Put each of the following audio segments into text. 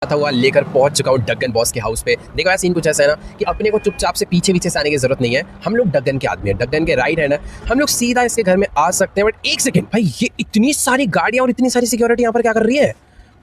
आता हुआ लेकर पहुंच चुका हूँ डगन बॉस के हाउस पे। देखो यार सीन कुछ ऐसा है ना कि अपने को चुपचाप से पीछे पीछे से आने की जरूरत नहीं है। हम लोग डगन के आदमी है, डगन के राइट हैंड है, हम लोग सीधा इसके घर में आ सकते हैं। बट एक सेकंड भाई, ये इतनी सारी गाड़ियां और इतनी सारी सिक्योरिटी यहाँ पर क्या कर रही है?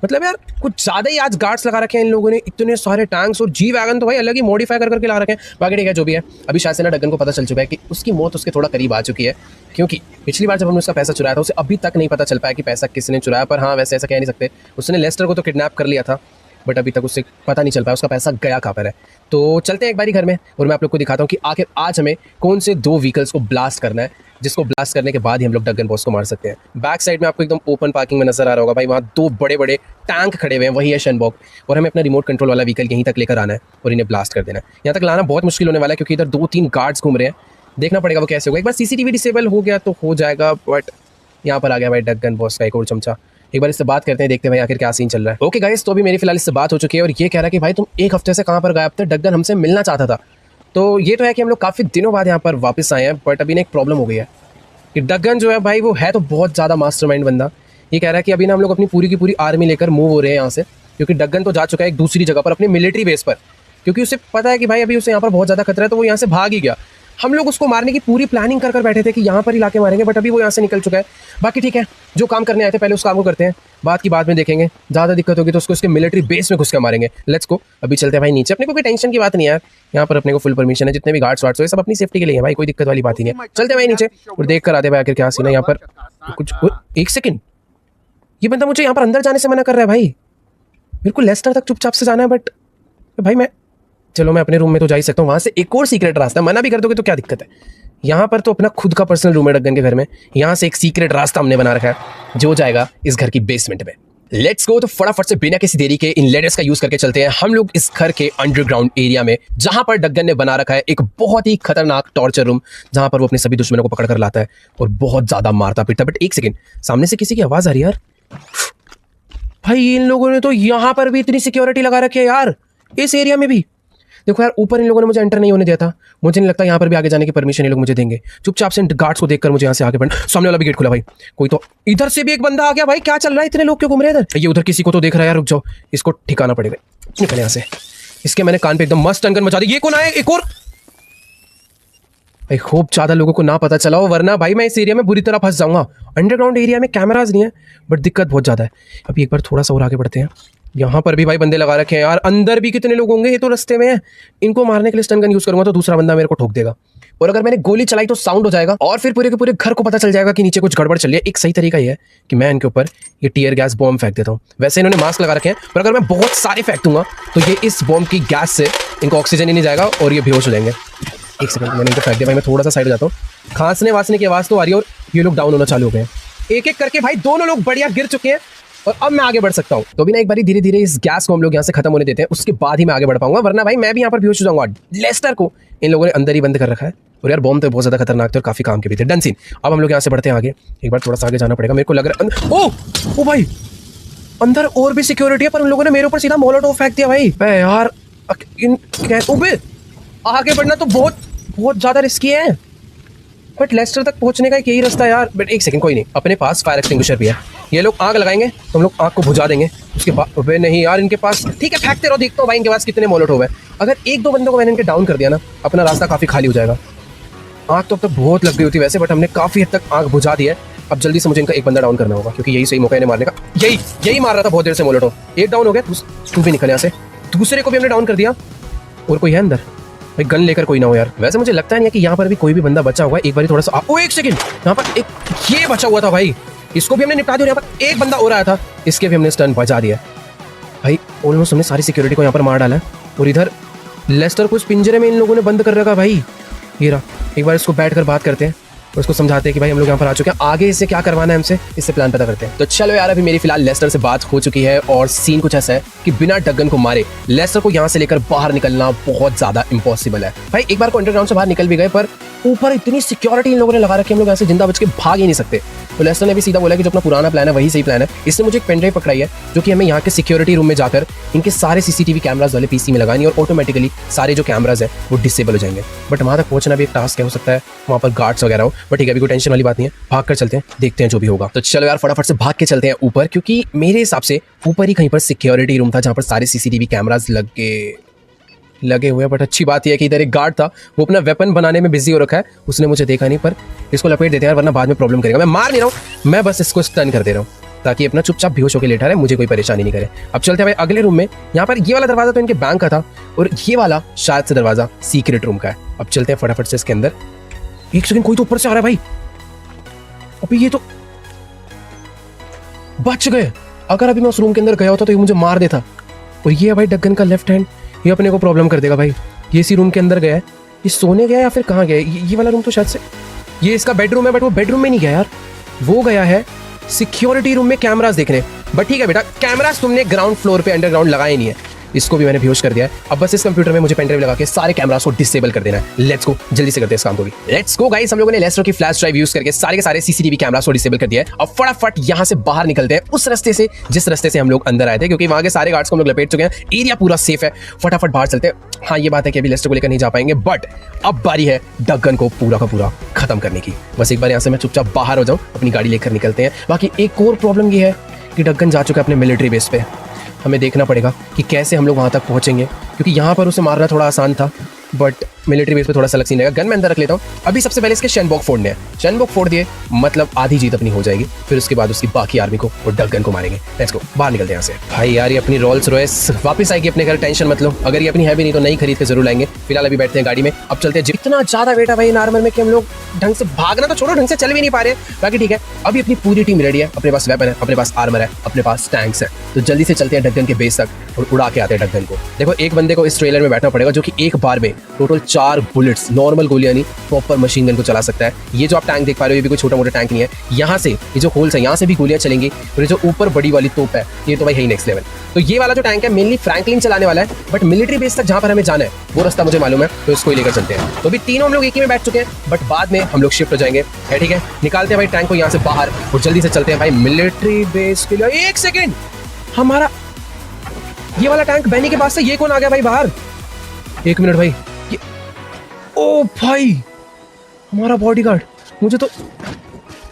मतलब यार कुछ ज्यादा ही आज गार्ड्स लगा रखे हैं इन लोगों ने, इतने सारे टैंक्स और जी वैगन तो भाई अलग ही मॉडिफाई कर करके ला रखे हैं। बाकी ठीक है जो भी है, अभी शायद से ना डगन को पता चल चुका है कि उसकी मौत उसके थोड़ा करीब आ चुकी है, क्योंकि पिछली बार जब हमने उसका पैसा चुराया था उसे अभी तक नहीं पता चल पाया कि पैसा किसने चुराया। पर हाँ वैसे ऐसा कह नहीं सकते, उसने लेस्टर को तो किडनैप कर लिया था बट अभी तक उससे पता नहीं चल पाया उसका पैसा गया कहाँ पर है। तो चलते हैं एक बारी घर में और मैं आप लोग को दिखाता हूँ कि आखिर आज हमें कौन से दो व्हीकल्स को ब्लास्ट करना है, जिसको ब्लास्ट करने के बाद ही हम लोग डगन बॉस को मार सकते हैं। बैक साइड में आपको एकदम ओपन पार्किंग में नजर आ रहा होगा भाई, वहाँ दो बड़े बड़े टैंक खड़े हुए हैं, वही है शनबॉक, और हमें अपना रिमोट कंट्रोल वाला व्हीकल यहीं तक लेकर आना है और इन्हें ब्लास्ट कर देना है। यहाँ तक लाना बहुत मुश्किल होने वाला है क्योंकि इधर 2-3 गार्ड्स घूम रहे हैं, देखना पड़ेगा वो कैसे होगा। एक बार सीसीटीवी डिसेबल हो गया तो हो जाएगा, बट यहाँ पर आ गया भाई डगन बॉस का एक और चमचा। एक बार इससे बात करते हैं, देखते हैं भाई आखिर क्या सीन चल रहा है। ओके गाइस, तो अभी मेरी फिलहाल इससे बात हो चुकी है और ये कह रहा है कि भाई तुम एक हफ्ते से कहाँ पर गायब थे, डगन हमसे मिलना चाहता था। तो ये तो है कि हम लोग काफ़ी दिनों बाद यहाँ पर वापस आए हैं, बट अभी ना एक प्रॉब्लम हो गई है कि डगन जो है भाई वो है तो बहुत ज़्यादा मास्टरमाइंड बंदा। ये कह रहा है कि अभी ना हम लोग अपनी पूरी की पूरी आर्मी लेकर मूव हो रहे हैं यहाँ से, क्योंकि डगन तो जा चुका है एक दूसरी जगह पर अपनी मिलिट्री बेस पर, क्योंकि उसे पता है कि भाई अभी उसे यहाँ पर बहुत ज़्यादा खतरा है, तो वो यहाँ से भाग ही गया। हम लोग उसको मारने की पूरी प्लानिंग कर बैठे थे कि यहाँ पर ही लाके मारेंगे, बट अभी वो यहाँ से निकल चुका है। बाकी ठीक है, जो काम करने आए थे पहले उस काम को करते हैं, बात की बाद में देखेंगे। ज़्यादा दिक्कत होगी तो उसको उसके मिलिट्री बेस में घुस के मारेंगे। लेट्स गो, अभी चलते हैं भाई नीचे। अपने को कोई टेंशन की बात नहीं है यार, यहाँ पर अपने को फुल परमिशन है, जितने भी गार्ड्स वार्ड्स हो सब अपनी सेफ्टी के लिए है भाई, कोई दिक्कत वाली बात ही नहीं है। चलते भाई नीचे और देख कर आते भाई आखिर क्या सीन है यहाँ पर। कुछ एक सेकेंड, ये बंदा मुझे यहाँ पर अंदर जाने से मना कर रहा है भाई, मेरे को लेस्टर तक चुपचाप से जाना है। बट भाई मैं चलो मैं अपने रूम में तो जा ही सकता हूँ, वहाँ से एक और सीक्रेट रास्ता, मना भी कर दोगे तो क्या दिक्कत है। यहाँ पर तो अपना खुद का पर्सनल रूम है डगन के घर में, यहाँ से एक सीक्रेट रास्ता हमने बना रखा है जो जाएगा इस घर की बेसमेंट में। लेट्स गो, तो फटाफट से बिना किसी देरी के इन लेडर्स का यूज करके चलते हैं हम लोग इस घर के अंडरग्राउंड एरिया में, जहां पर डगन ने बना रखा है एक बहुत ही खतरनाक टॉर्चर रूम, जहां पर वो अपने सभी दुश्मनों को पकड़ कर लाता है और बहुत ज्यादा मारता पीटता। बट एक सेकंड, सामने से किसी की आवाज आ रही है यार। भाई इन लोगों ने तो यहाँ पर भी इतनी सिक्योरिटी लगा रखी है यार, इस एरिया में भी। देखो यार ऊपर इन लोगों ने मुझे एंटर नहीं होने दिया था, मुझे नहीं लगता यहाँ पर भी आगे जाने की परमिशन ये लोग मुझे देंगे। चुपचाप से गार्ड्स को देखकर मुझे यहाँ से आगे बढ़ना। सामने वाला भी गेट खुला भाई, कोई तो इधर से भी एक बंदा आ गया भाई, क्या चल रहा है, इतने लोग क्यों घूम रहे हैं इधर? ये उधर किसी को तो देख रहा है यार, रुक जाओ इसको ठिकाना पड़ेगा। निकले यहाँ से, इसके मैंने कान पे एकदम मस्त टंगन मचा दी। ये कौन आया एक और? भाई खूब ज्यादा लोगों को ना पता चला हो, वरना भाई मैं इस एरिया में बुरी तरह फंस जाऊंगा। अंडरग्राउंड एरिया में कैमराज नहीं है बट दिक्कत बहुत ज्यादा है। अभी एक बार थोड़ा सा और आगे बढ़ते हैं, यहाँ पर भी भाई बंदे लगा रखे हैं यार, अंदर भी कितने लोग होंगे, ये तो रास्ते में है। इनको मारने के लिए स्टन गन यूज करूंगा तो दूसरा बंदा मेरे को ठोक देगा, और अगर मैंने गोली चलाई तो साउंड हो जाएगा और फिर पूरे के पूरे घर को पता चल जाएगा कि नीचे कुछ गड़बड़ चल रही है। एक सही तरीका ये है कि मैं इनके ऊपर ये टीयर गैस बॉम्ब फेंक देता हूँ। वैसे इन्होंने मास्क लगा रखे हैं, पर अगर मैं बहुत सारे फेंक दूंगा तो ये इस बॉम्ब की गैस से इनको ऑक्सीजन ही नहीं जाएगा और ये बेहोश हो जाएंगे। एक सेकंड, मैंने इनको फेंक दिया भाई, मैं थोड़ा सा साइड जाता हूँ। खांसने वासने की आवाज़ तो आ रही है और ये लोग डाउन होना चालू हो गए हैं। एक एक करके भाई दोनों लोग बढ़िया गिर चुके हैं और अब मैं आगे बढ़ सकता हूँ। तो भी ना एक बारी धीरे धीरे इस गैस को हम लोग यहाँ से खत्म होने देते हैं, उसके बाद ही मैं आगे बढ़ पाऊंगा, वरना भाई मैं भी यहाँ पर बेहोश हो जाऊंगा। लेस्टर को इन लोगों ने अंदर ही बंद कर रखा है और यार बॉम्ब तो बहुत ज्यादा खतरनाक थे और काफी काम के भी थे। Done scene. अब हम लोग यहाँ से बढ़ते हैं आगे, एक बार थोड़ा सा आगे जाना पड़ेगा, मेरे को लग रहा है ओ भाई अंदर और भी सिक्योरिटी है, पर उन लोगों ने मेरे ऊपर सीधा मोलोटोव फेंक दिया भाई। यार आगे बढ़ना तो बहुत ज्यादा रिस्की है, बट लेस्टर तक पहुंचने का यही रास्ता है यार। बट एक सेकंड, कोई नहीं, अपने पास फायर एक्सटिंग्विशर भी है, ये लोग आग लगाएंगे तो हम लोग आग को बुझा देंगे। उसके बाद नहीं यार इनके पास, ठीक है फेंकते रहो, देखते हो भाई इनके पास कितने मोलोटोव है। अगर एक दो बंदों को मैंने इनके डाउन कर दिया ना, अपना रास्ता काफी खाली हो जाएगा। आग तो अब तक बहुत लग गई होती वैसे, बट हमने काफी हद तक आग बुझा दी है। अब जल्दी से मुझे इनका एक बंदा डाउन करना होगा, क्योंकि यही सही मौका है मारने का। यही मार रहा था बहुत देर से मोलोटोव। एक डाउन हो गया, तू भी निकल यहाँ से। दूसरे को भी हमने डाउन कर दिया, और कोई है अंदर भाई, गन लेकर कोई ना हो यार। वैसे मुझे लगता नहीं है कि यहाँ पर भी कोई भी बंदा बचा हुआ है। एक बार थोड़ा सा एक सेकंड, यहाँ पर एक ये बचा हुआ था भाई, इसको भी हमने निपटा दिया। यहाँ पर एक बंदा और आया था, इसके भी हमने स्टन बचा दिया भाई। ऑलमोस्ट हमने सारी सिक्योरिटी को यहाँ पर मार डाला है, और इधर लेस्टर को इस पिंजरे में इन लोगों ने बंद कर रखा भाई। ये रहा, एक बार इसको बैठकर बात करते हैं और उसको समझाते हैं कि भाई हम लोग यहाँ पर आ चुके हैं, आगे इससे क्या करवाना है हमसे, इससे प्लान पता करते हैं। तो चलो यार, अभी मेरी फिलहाल लेस्टर से बात हो चुकी है और सीन कुछ ऐसा है कि बिना डगन को मारे लेस्टर को यहाँ से लेकर बाहर निकलना बहुत ज्यादा इम्पॉसिबल है भाई। एक बार को अंडरग्राउंड से बाहर निकल भी गए, पर ऊपर इतनी सिक्योरिटी इन लोगों ने लगा रखी है, हम लोग ऐसे जिंदा बच के भाग ही नहीं सकते। तो लेस्टर ने भी सीधा बोला कि जो अपना पुराना प्लान है वही सही प्लान है। इसने मुझे एक पेन ड्राइव पकड़ाई है जो कि हमें यहाँ के सिक्योरिटी रूम में जाकर इनके सारे सीसीटीवी कैमराज वाले पीसी में लगानी और ऑटोमेटिकली सारे जो कैमराज हैं वो डिसेबल हो जाएंगे। बट वहाँ तक पहुंचना भी एक टास्क है, हो सकता है वहाँ पर गार्ड्स वगैरह हो, बट ठीक है, अभी कोई टेंशन वाली बात नहीं है, भाग कर चलते हैं, देखते हैं जो भी होगा। तो चलो यार फटाफट से भाग के चलते हैं ऊपर, क्योंकि मेरे हिसाब से ऊपर ही कहीं पर सिक्योरिटी रूम था जहाँ पर सारे सीसीटीवी कैमराज लगे हुए हैं। बट अच्छी बात यह है कि इधर एक गार्ड था, वो अपना वेपन बनाने में बिजी हो रखा है, उसने मुझे देखा नहीं, पर इसको लपेट देते हैं यार, वरना बाद में प्रॉब्लम करेगा। मैं मार नहीं रहा हूँ, मैं बस इसको स्टन कर दे रहा हूँ ताकि अपना चुपचाप बेहोश होकर लेटा रहे, मुझे कोई परेशानी नहीं करे। अब चलते हैं भाई अगले रूम में। यहाँ पर ये वाला दरवाजा तो इनके बैंक का था और ये वाला शायद से दरवाजा सीक्रेट रूम का है। अब चलते हैं फटाफट से इसके अंदर। एक सेकंड, कोई तो ऊपर से आ रहा है भाई। अभी ये तो बच गए, अगर अभी मैं उस रूम के अंदर गया होता तो ये मुझे मार देता। और ये है भाई डगन का लेफ्ट हैंड, ये अपने को प्रॉब्लम कर देगा भाई। ये इसी रूम के अंदर गया है, ये सोने गया या फिर कहाँ गया है? ये वाला रूम तो शायद से ये इसका बेडरूम है, बट वो बेडरूम में नहीं गया यार, वो गया है सिक्योरिटी रूम में कैमरास देखने। बट ठीक है बेटा, कैमरास तुमने ग्राउंड फ्लोर पे अंडरग्राउंड लगाए नहीं है, इसको भी मैंने बेहोश कर दिया है। अब बस इस कंप्यूटर में मुझे पेनड्राइव लगा के सारे कैमरास को डिसेबल कर देना है। लेट्स गो, जल्दी से करते हैं इस काम को भी। लेट्स गो गाइस, हम लोगों ने लेस्टर की फ्लैश ड्राइव यूज करके सारे के सारे सीसीटीवी कैमरास को डिसेबल कर दिया है। अब फटाफट यहाँ से बाहर निकलते हैं उस रास्ते से जिस रास्ते से हम लोग अंदर आए थे, क्योंकि वहां के सारे गार्ड्स को हम लोग लपेट चुके हैं, एरिया पूरा सेफ है। फटाफट बाहर चलते हैं। हाँ ये बात है कि अभी लेस्टर को लेकर नहीं जा पाएंगे, बट अब बारी है डगन को पूरा का पूरा खत्म करने की। बस एक बार यहाँ से मैं चुपचाप बाहर हो जाऊँ, अपनी गाड़ी लेकर निकलते हैं। बाकी एक और प्रॉब्लम ये है कि डगन जा चुका है अपने मिलिट्री बेस पे, हमें देखना पड़ेगा कि कैसे हम लोग वहाँ तक पहुँचेंगे, क्योंकि यहाँ पर उसे मारना थोड़ा आसान था, बट मिलिट्री बेस पे थोड़ा सा अलग सीन रहेगा। गन मैं अंदर रख लेता हूँ। अभी सबसे पहले इसके शेनबॉक फोड़ने हैं, शेनबॉक फोड़ दिए मतलब आधी जीत अपनी हो जाएगी, फिर उसके बाद उसकी बाकी आर्मी को और डगन को मारेंगे। लेट्स गो, बाहर निकलते हैं यहाँ से। भाई यार ये अपनी रोल्स रॉयस वापस आएगी अपने घर, टेंशन मत लो, अगर ये अपनी है भी नहीं तो नई खरीद के जरूर लाएंगे। फिलहाल अभी बैठते हैं गाड़ी में, अब चलते हैं। इतना ज्यादा बेटा भाई नॉर्मल में कि हम लोग ढंग से भागना तो छोड़ो, ढंग से चल भी नहीं पा रहे। बाकी ठीक है, अभी अपनी पूरी टीम रेडी है, अपने पास वेपन है, अपने पास आर्मर है, अपने पास टैंक्स है, तो जल्दी से चलते हैं डगन के बेस तक और उड़ा के आते हैं डगन को। देखो एक बंदे को इस ट्रेलर में बैठना पड़ेगा जो कि एक बार में टोटल 4 बुलेट्स, नॉर्मल गोलियां नहीं, प्रॉपर मशीन गन को चला सकता है। ये जो आप टैंक देख पा रहे हो ये भी कोई छोटा मोटा टैंक नहीं है, यहाँ से ये जो होल्स है यहाँ से भी गोलियां चलेंगी, और ये जो ऊपर बड़ी वाली तोप है ये तो भाई है ही नेक्स्ट लेवल। तो ये वाला जो टैंक है मेनली फ्रैंकलिन चलाने वाला है, बट मिलिट्री बेस तक जहाँ पर हमें जाना है वो रास्ता मुझे मालूम है, तो इसको ही लेकर चलते हैं। तो अभी तीनों हम लोग एक ही में बैठ चुके हैं, बट बाद में हम लोग शिफ्ट हो जाएंगे, है ठीक है। निकालते हैं भाई टैंक को यहाँ से बाहर और जल्दी से चलते हैं भाई मिलिट्री बेस के लिए। एक सेकेंड, हमारा ये वाला टैंक बैनी के पास से ये कौन आ गया भाई बाहर? एक मिनट भाई, ये ओ भाई हमारा बॉडीगार्ड, मुझे तो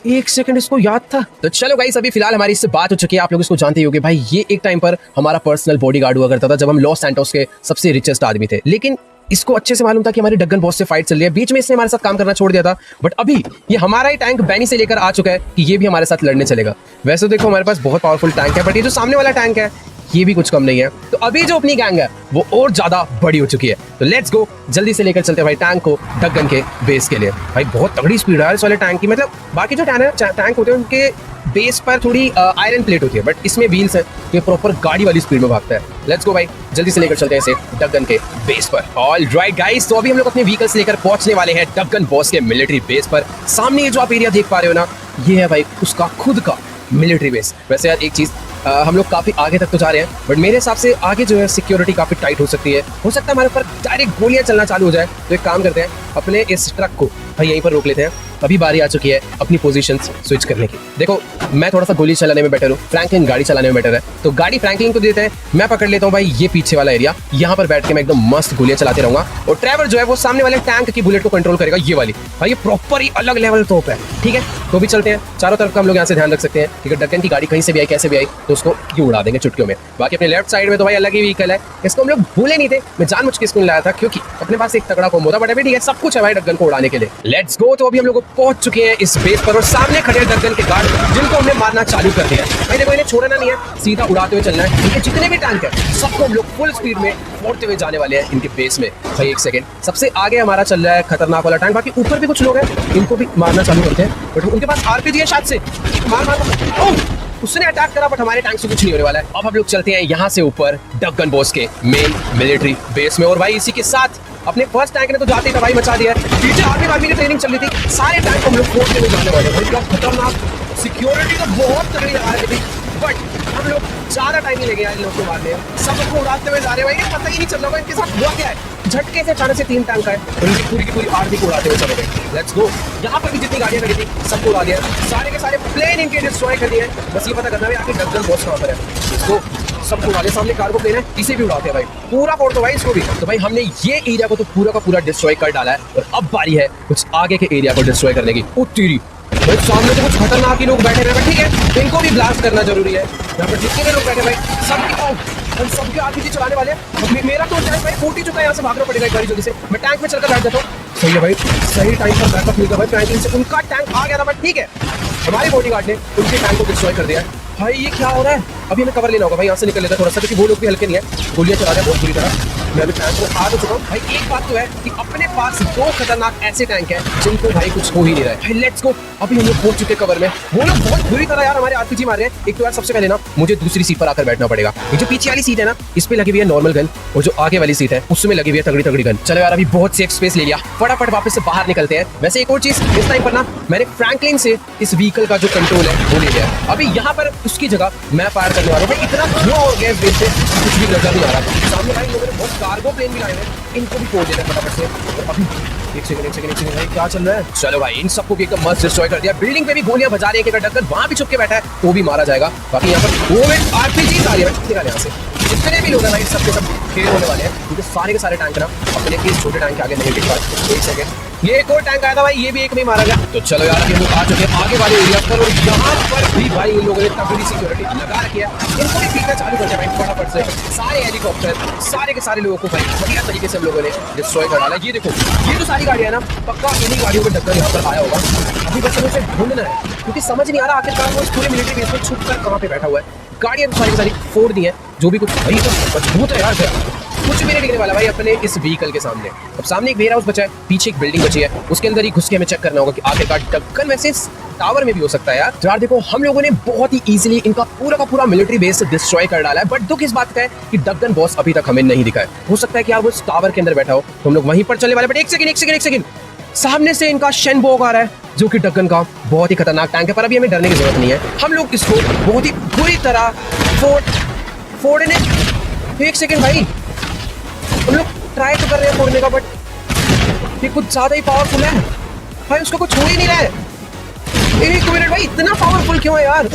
एक सेकंड इसको याद था। तो चलो गाइस, अभी फिलहाल हमारी इससे बात हो चुकी है, आप लोग इसको जानते ही होंगे भाई। ये एक टाइम पर हमारा पर्सनल बॉडीगार्ड हुआ करता था जब हम लॉस सैंटोस के सबसे रिचेस्ट आदमी थे, लेकिन इसको अच्छे से मालूम था कि हमारे डगन बॉस से फाइट चल रही है, बीच में इसने हमारे साथ काम करना छोड़ दिया था। बट अभी ये हमारा ही टैंक बैनी से लेकर आ चुका है कि ये भी हमारे साथ लड़ने चलेगा। वैसे देखो हमारे पास बहुत पावरफुल टैंक है, बट ये जो सामने वाला टैंक है ये भी कुछ कम नहीं है। तो अभी जो अपनी गैंग है वो और ज्यादा बड़ी हो चुकी है। तो लेट्स गो, जल्दी से लेकर चलते हैं भाई टैंक को डगन के बेस के लिए। भाई बहुत तगड़ी स्पीड है इस वाले टैंक की, मतलब बाकी जो टैंक होते हैं उनके बेस पर थोड़ी आयरन प्लेट होती है, बट इसमें व्हील्स है, ये प्रॉपर गाड़ी वाली स्पीड में भागता है। लेट्स गो भाई, जल्दी से लेकर चलते हैं इसे डगन के बेस पर। ऑल राइट गाइस, तो अभी हम लोग अपने व्हीकल्स लेकर पहुंचने वाले हैं डगन बॉस के मिलिट्री बेस पर। सामने ये जो आप एरिया देख पा रहे हो ना, ये है भाई उसका खुद का मिलिट्री बेस। वैसे यार एक चीज, हम लोग काफी आगे तक तो जा रहे हैं, बट मेरे हिसाब से आगे जो है सिक्योरिटी काफी टाइट हो सकती है, हो सकता है हमारे ऊपर डायरेक्ट गोलियां चलना चालू हो जाए। तो एक काम करते हैं, अपने इस ट्रक को भाई यहीं पर रोक लेते हैं। अभी बारी आ चुकी है अपनी पोजीशन स्विच करने की। देखो मैं थोड़ा सा गोली चलाने में बेटर हूँ, फ्रैंकलिन गाड़ी चलाने में बेटर है, तो गाड़ी फ्रैंकलिन को देते हैं। मैं पकड़ लेता हूँ भाई ये पीछे वाला एरिया, यहाँ पर बैठ के मैं एकदम मस्त गोलियां चलाते रहूंगा, और ट्रैवर जो है वो सामने वाले टैंक की बुलेट को कंट्रोल करेगा, ये वाली। भाई ये प्रॉपर ही अलग लेवल तोप है, ठीक है। तो भी चलते हैं, चारों तरफ का हम लोग यहाँ से ध्यान रख सकते हैं कि डगन की गाड़ी कहीं से भी आई कैसे भी आई तो उसको क्यों उड़ा देंगे चुटकियों में। बाकी अपने लेफ्ट साइड में तो भाई अलग ही व्हीकल है, इसको हम लोग भूले नहीं थे, मैं जानबूझ के इसको लाया था क्योंकि अपने पास एक तगड़ा कॉम्बो था, बट अभी ठीक है सब कुछ है भाई डगन को उड़ाने के लिए। Let's go. तो अभी हम लोग पहुंच चुके हैं इस बेस पर और सामने खड़े हैं डगन के गार्ड, जिनको हमने मारना चालू कर दिया। भाई देखो इन्हें छोड़ना नहीं है, सीधा उड़ाते हुए चलना है। ये जितने भी टैंक है सबको हम लोग फुल स्पीड में फोड़ते हुए जाने वाले हैं इनके बेस में। भाई एक सेकंड, सबसे आगे हमारा चल रहा है खतरनाक वाला टैंक, बाकी ऊपर भी कुछ लोग हैं, इनको भी मारना चालू करते हैं, बट उनके पास आरपीजी है शायद से, मार उसने अटैक करा, बट हमारे टैंक से कुछ नहीं होने वाला है। अब हम लोग चलते हैं यहाँ से ऊपर डगन बॉस के मेन मिलिट्री बेस में, और भाई इसी के साथ अपने फर्स्ट टैंक ने तो जाते ही तबाही मचा दिया है। पीछे आर्मी की ट्रेनिंग चल रही थी, सारे टैंक हम लोग फोड़ते हुए जाने वाले हैं। खतरनाक सिक्योरिटी तो बहुत तगड़ी लगा रही थी, बट हम लोग ज्यादा टाइम नहीं लगे यार इन लोगों को मारने, सबको उड़ाते हुए जा रहे हैं भाई, पता ही नहीं चल रहा होगा इनके साथ हुआ क्या है। झटके से अचानक से 3 टैंक आए और उनकी पूरी की पूरी आर्मी को उड़ाते हुए चले गए। Let's go. यहाँ पर भी जितनी गाड़ियां खड़ी थी सबको उड़ा दिया, सारे के सारे प्लेन इनके डिस्ट्रॉय कर दिए। बस ये पता करना है आखिर डगन बॉस कहाँ पर है। Let's go. सबको उड़ा दिया, सामने कार्गो प्लेन है, इसे भी उड़ाते हैं भाई, पूरा फोड़ दो भाई इसको भी। तो भाई हमने ये एरिया को तो पूरा का पूरा डिस्ट्रॉय कर डाला है और अब बारी है कुछ आगे के एरिया को डिस्ट्रॉय करने की। ओ तेरी भाई, सामने तो कुछ खतरनाक ही लोग बैठे हैं, ठीक है इनको भी ब्लास्ट करना जरूरी है। यहाँ पर जितने भी लोग बैठे भाई सबके आरपीजी चलाने वाले हैं। मेरा तो टैंक भाई फूट ही चुका है, यहाँ से भागना पड़ेगा एक बारी जल्दी से। मैं टैंक में चलकर बैठ जाता हूँ। सही है भाई, सही टाइम पर बैकअप मिल गया भाई फ्रैंकलिन से। उनका टैंक आ गया था बट ठीक है, हमारे बॉडीगार्ड ने उनके टैंक को डिस्ट्रॉय कर दिया है। भाई ये क्या हो रहा है, अभी हमें कवर लेना होगा भाई, यहाँ से निकल लेता है थोड़ा सा, क्योंकि वो लोग भी हल्के नहीं है, गोलियां चला रहे हैं बहुत बुरी तरह। मैं अभी टैंक को आ तो चुका हूँ भाई। एक बात तो है कि अपने पास 2 खतरनाक ऐसे टैंक हैं जिनको भाई कुछ हो ही नहीं रहा है भाई। Let's go. अभी हम लोग पहुंच चुके कवर में, वो लोग बहुत बुरी तरह यार हमारे आरपीजी मार रहे हैं। एक तो यार सबसे पहले ना मुझे दूसरी सीट पर आकर बैठना पड़ेगा। ये जो पीछे वाली सीट है ना, इस पे लगी हुई है नॉर्मल गन, और जो आगे वाली सीट है उसमें लगी हुई है तगड़ी तगड़ी गन। चलो यार अभी बहुत सेफ स्पेस ले लिया, फटाफट वापस से बाहर निकलते हैं। वैसे एक और चीज, इस टाइम पर ना मैंने फ्रैंकलिन से इस व्हीकल का जो कंट्रोल है वो ले लिया। अभी यहाँ पर उसकी जगह मैं फायर करने वाला हूँ भाई। इतना धुआं हो गया इस बेस से, कुछ भी नजर नहीं आ रहा। सामने भाई लोगों ने बहुत कार्गो प्लेन भी लाए हैं, इनको भी फोड़ देना फटाफट से। और अभी एक सेकंड भाई, क्या चल रहा है। चलो भाई इन सबको भी एकदम मस्त डिस्ट्रॉय कर दिया। बिल्डिंग पे भी गोलियां बजा रही है, डगन वहां भी छुप के बैठा है, वो भी मारा जाएगा। बाकी यहाँ पर वो आरपीजी आ रही है, निकाल यहाँ से। जितने भी लोग हैं भाई सबके सब खेल होने वाले हैं, क्योंकि सारे के सारे टैंक ना अपने इस छोटे टैंक के आगे नहीं टिक पाए। एक सेकंड, ये एक और टैंक आया था भाई, ये भी एक में मारा गया। तो चलो यार ये लोग आ चुके हैं आगे वाले एरिया पर, और यहाँ पर भी भाई इन लोगों ने तगड़ी सिक्योरिटी लगा रखी है। इनको भी पीछे चालू कर दिया भाई फटाफट से। सारे हेलीकॉप्टर सारे के सारे लोगों को भाई बढ़िया तरीके से हम लोगों ने डिस्ट्रॉय कर डाला। ये देखो, ये जो सारी गाड़ियां ना, पक्का इन्हीं गाड़ियों में टक्कर यहाँ पर आया होगा। अभी बस हमें उसे ढूंढना है, क्योंकि समझ नहीं आ रहा आखिरकार वो इस पूरे मिलिट्री बेस में छुप कर कहाँ पे बैठा हुआ है। गाड़ियां तो सारी की सारी फोड़ दी है, जो भी कुछ भाई तो मजबूत है यार, कुछ भी नहीं टिकने वाला भाई अपने इस व्हीकल के सामने। अब सामने एक वेयर हाउस बचा है, पीछे एक बिल्डिंग बची है, उसके अंदर ही घुस के हमें चेक करना होगा कि आखिरकार डगन वैसे टावर में भी हो सकता है यार। तो यार देखो हम लोगों ने बहुत ही इजीली इनका पूरा का पूरा मिलिट्री बेस डिस्ट्रॉय कर डाला है, बट दुख इस बात का है कि डगन बॉस अभी तक हमें नहीं दिखा है। हो सकता है कि यार वो इस टावर के अंदर बैठा हो, तो हम लोग वहीं पर चलने वाले। बट एक सेकंड, सामने से इनका शेनबोग आ रहा है, जो कि डगन का बहुत ही खतरनाक टैंक है। पर अभी हमें डरने की जरूरत नहीं है, हम लोग इसको बहुत ही बुरी तरह फोड़ने। एक सेकंड भाई, हम लोग ट्राई तो कर रहे हैं फोड़ने का, बट ये कुछ ज्यादा ही पावरफुल है भाई, उसका कुछ हो ही नहीं रहा है। एक मिनट भाई, इतना पावरफुल क्यों है यार।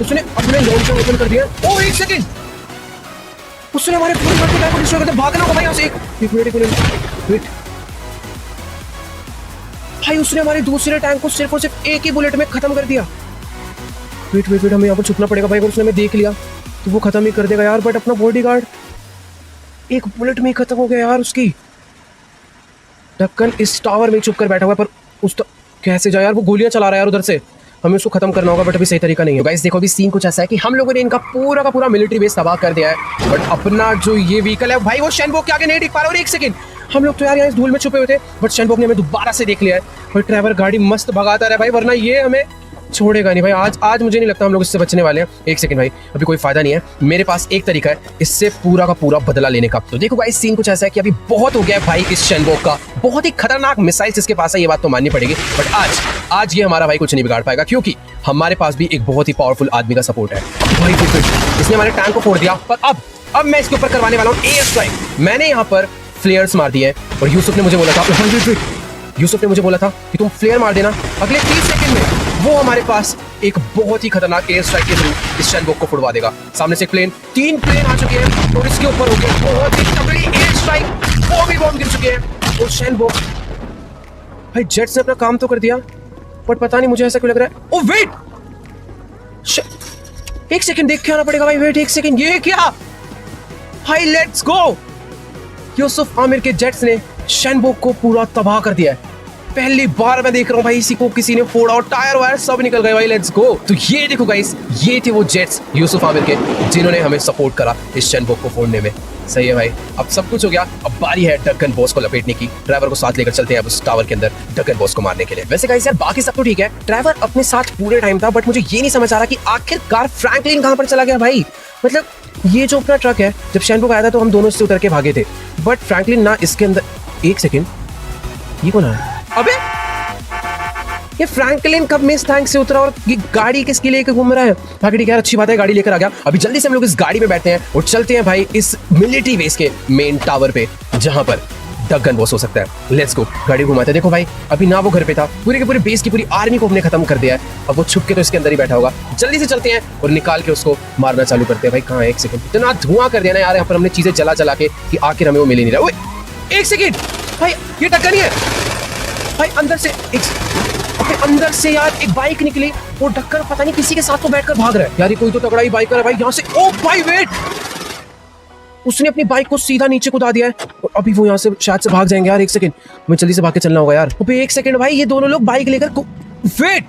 उसने अपने लॉन्चर ओपन कर दिया। ओ एक सेकंड, उसने हमारे पूरे घर को टैंक को डिस्ट्रॉय कर दिया। भागना होगा भाई यहाँ से। एक मिनट वेट भाई, उसने हमारे दूसरे टैंक को सिर्फ और सिर्फ एक ही बुलेट में खत्म कर दिया। वेट हमें यहाँ पर छुपना पड़ेगा भाई, अगर उसने हमें देख लिया तो वो खत्म ही कर देगा यार। बट अपना बॉडीगार्ड एक बुलेट में ही खत्म हो गया यार उसकी। डगन इस टावर में छुप कर बैठा हुआ है, पर उस कैसे जाए यार, वो गोलियां चला रहा है यार उधर से। हमें उसको खत्म करना होगा, बट अभी सही तरीका नहीं है। गाइस देखो अभी सीन कुछ ऐसा है कि हम लोगों ने इनका पूरा का पूरा मिलिट्री बेस तबाह कर दिया है, बट अपना जो ये व्हीकल है भाई वो शेनबोग के आगे नहीं टिक पा रहा। और एक सेकंड, हम लोग तो यार यहाँ इस धूल में छुपे हुए थे, बट शेनबोग ने हमें दोबारा से देख लिया है। और ड्राइवर गाड़ी मस्त भगाता रहा भाई, वरना ये हमें छोड़ेगा नहीं भाई। आज मुझे नहीं लगता हम लोग इससे बचने वाले हैं। एक सेकंड भाई, अभी कोई फायदा नहीं है, मेरे पास एक तरीका है इससे पूरा का पूरा बदला लेने का। तो देखो भाई सीन कुछ ऐसा है कि अभी बहुत हो गया भाई इस शेनबोग का, बहुत ही खतरनाक मिसाइल्स इसके पास है, ये बात तो माननी पड़ेगी। बट आज ये हमारा भाई कुछ नहीं बिगाड़ पाएगा, क्योंकि हमारे पास भी एक बहुत ही पावरफुल आदमी का सपोर्ट है भाई। इसने हमारे टैंक को फोड़ दिया, पर अब मैं इसके ऊपर करवाने वाला हूँ एयर स्ट्राइक। मैंने यहाँ पर फ्लेयर्स मार दिए, और यूसुफ ने मुझे बोला था कि तुम फ्लेयर मार देना, अगले 30 सेकंड में वो हमारे पास एक बहुत ही खतरनाक एयर स्ट्राइक के थ्रू इस शेनबोग को फुड़वा देगा। सामने से प्लेन 3 प्लेन आ चुके हैं, और इसके ऊपर हो गया बहुत ही तगड़ी एयर स्ट्राइक, वो भी बॉम्ब गिर चुके हैं। और शेनबोग भाई जेट से अपना काम तो कर दिया, बट पता नहीं मुझे ऐसा क्यों लग रहा है। ओ वेट, एक सेकंड देख के आना पड़ेगा भाई। वेट एक सेकंड, ये क्या भाई, लेट्स गो। यूसुफ आमिर के जेट्स ने शेनबोग को पूरा तबाह कर दिया है। पहली बार मैं देख रहा हूँ भाई इसी को किसी ने फोड़ा, और टायर वायर सब निकल गए भाई। Let's go. तो ये देखो गाइस, ये थे वो जेट्स यूसुफ आमिर के, जिन्होंने हमें सपोर्ट करा इस शेनबोग को फोड़ने में। सही है भाई, अब सब कुछ हो गया, अब बारी है डगन बॉस को लपेटने की। ड्राइवर को साथ लेकर चलते हैं अब उस टावर के अंदर डगन बॉस को मारने के लिए। वैसे गाइस यार बाकी सब तो ठीक है, ड्राइवर अपने साथ पूरे टाइम था, बट मुझे ये नहीं समझ आ रहा कि आखिरकार फ्रैंकलिन कहाँ पर चला गया भाई। मतलब ये जो अपना ट्रक है, जब शेनबोग आया था तो हम दोनों से उतर के भागे थे, बट फ्रैंकलिन ना इसके अंदर। एक सेकेंड, ये कौन है? अबे ये फ्रैंकलिन कब मिस टैंक से उतरा और ये गाड़ी किसके लेके घूम रहा है? बाकी ठीक है, अच्छी बात है, गाड़ी लेकर आ गया। अभी जल्दी से हम लोग इस गाड़ी में बैठते हैं और चलते हैं भाई इस मिलिट्री बेस के मेन टावर पे, जहां पर डग गन बॉस हो सकता है। लेट्स गो, गाड़ी घुमाते हैं। देखो भाई, अभी ना वो घर पे था, पूरे के पूरे बेस की पूरी आर्मी को हमने खत्म कर दिया है। अब वो छुप के तो इसके अंदर ही बैठा होगा। जल्दी से चलते हैं और निकाल के उसको मारना चालू करते हैं। भाई कहाँ है? एक सेकंड, इतना धुआं कर दिया ना यार यहाँ पर हमने चीजें जला जला के कि आखिर हमें वो मिल ही नहीं रहा। ओए एक सेकंड भाई, ये डग गन ही है भाई। अंदर से अंदर से यार एक बाइक निकली, वो ढक्कन पता नहीं किसी के साथ तो बैठकर भाग रहा है यार। ये कोई तो तगड़ा ही बाइकर है भाई। यहाँ से ओ भाई वेट, उसने अपनी बाइक को सीधा नीचे कूदा दिया है और अभी वो यहाँ से शायद से भाग जाएंगे यार। एक सेकंड, मुझे जल्दी से भाग के चलना होगा यार। अबे एक सेकंड भाई, ये दोनों लोग बाइक लेकर वेट